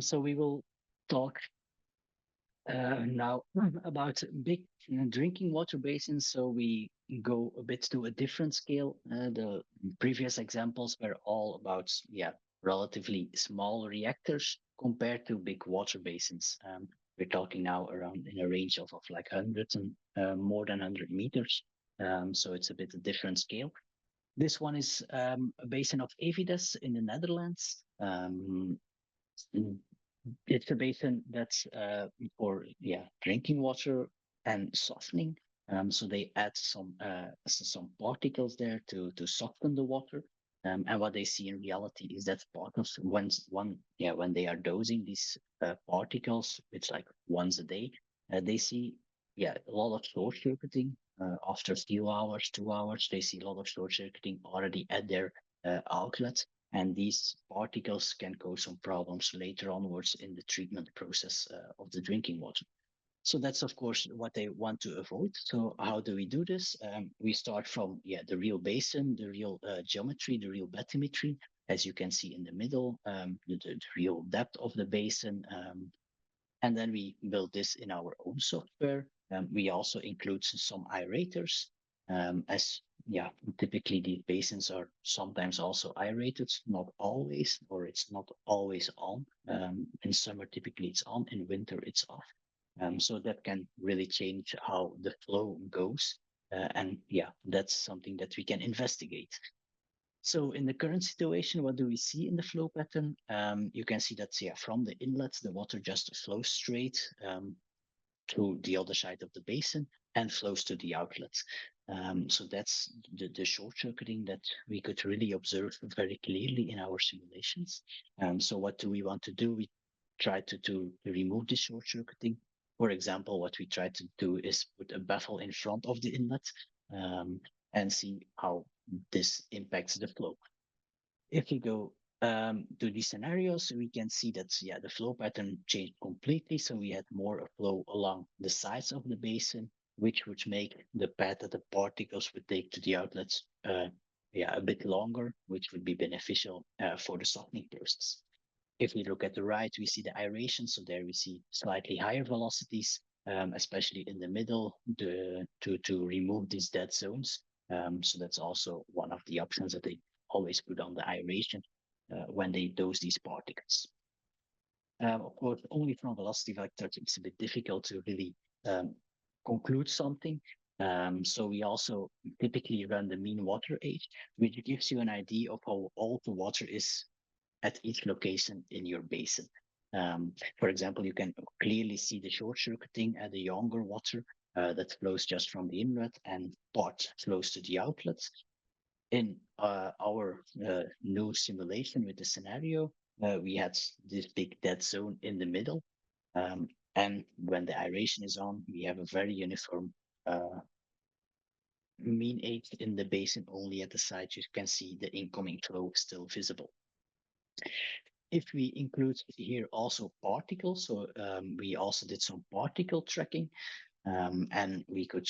So we will talk now about big drinking water basins. So we go a bit to a different scale. The previous examples were all about, yeah, relatively small reactors compared to big water basins. We're talking now around in a range of like hundreds and more than 100 meters. So it's a bit a different scale. This one is a basin of Evides in the Netherlands. It's a basin that's for drinking water and softening. So they add some particles there to soften the water. And what they see in reality is that particles when they are dosing these particles, it's like once a day, they see a lot of short circuiting. After a few hours, 2 hours, they see a lot of short circuiting already at their outlet, and these particles can cause some problems later onwards in the treatment process of the drinking water. So that's of course what they want to avoid. So how do we do this? We start from the real basin, the real geometry, the real bathymetry, as you can see in the middle, the real depth of the basin, and then we build this in our own software. We also include some aerators, as typically these basins are sometimes also aerated, not always, or it's not always on. In summer, typically it's on, in winter it's off. So that can really change how the flow goes. And that's something that we can investigate. So in the current situation, what do we see in the flow pattern? You can see that from the inlets, the water just flows straight to the other side of the basin and flows to the outlets. So that's the short circuiting that we could really observe very clearly in our simulations. So what do we want to do? We try to remove the short circuiting. For example, what we try to do is put a baffle in front of the inlet and see how this impacts the flow. If we go to these scenarios, we can see that the flow pattern changed completely. So we had more flow along the sides of the basin, which would make the path that the particles would take to the outlets a bit longer, which would be beneficial for the softening process. If we look at the right, we see the aeration. So there we see slightly higher velocities, especially in the middle, to remove these dead zones. So that's also one of the options that they always put on the aeration when they dose these particles. Of course, only from velocity vectors, it's a bit difficult to really conclude something. So we also typically run the mean water age, which gives you an idea of how old the water is at each location in your basin. For example, you can clearly see the short circuiting at the younger water that flows just from the inlet and part flows to the outlets. In our new simulation with the scenario, we had this big dead zone in the middle. And when the aeration is on, we have a very uniform mean age in the basin. Only at the side you can see the incoming flow still visible. If we include here also particles, so we also did some particle tracking, and we could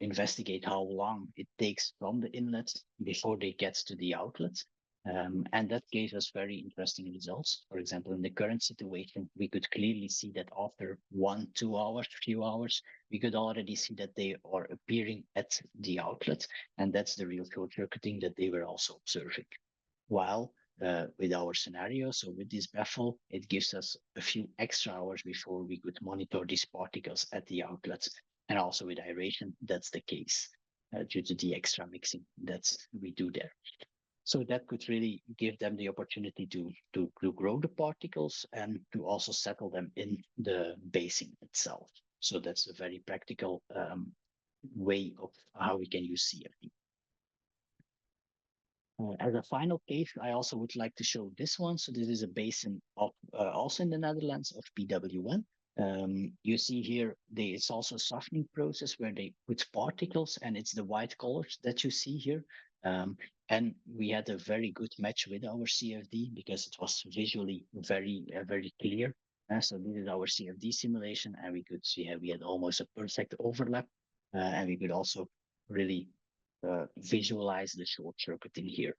investigate how long it takes from the inlets before they get to the outlets. And that gave us very interesting results. For example, in the current situation, we could clearly see that after 1, 2 hours, few hours, we could already see that they are appearing at the outlet. And that's the real short circuiting that they were also observing. While with our scenario, so with this baffle, it gives us a few extra hours before we could monitor these particles at the outlets. And also with aeration, that's the case due to the extra mixing that we do there. So that could really give them the opportunity to grow the particles and to also settle them in the basin itself. So that's a very practical way of how we can use CFD. As a final case, I also would like to show this one. So this is a basin of also in the Netherlands of PWN. You see here, it's also a softening process where they put particles, and it's the white colors that you see here. And we had a very good match with our CFD because it was visually very clear. So this is our CFD simulation, and we could see we had almost a perfect overlap, and we could also really visualize the short circuiting here.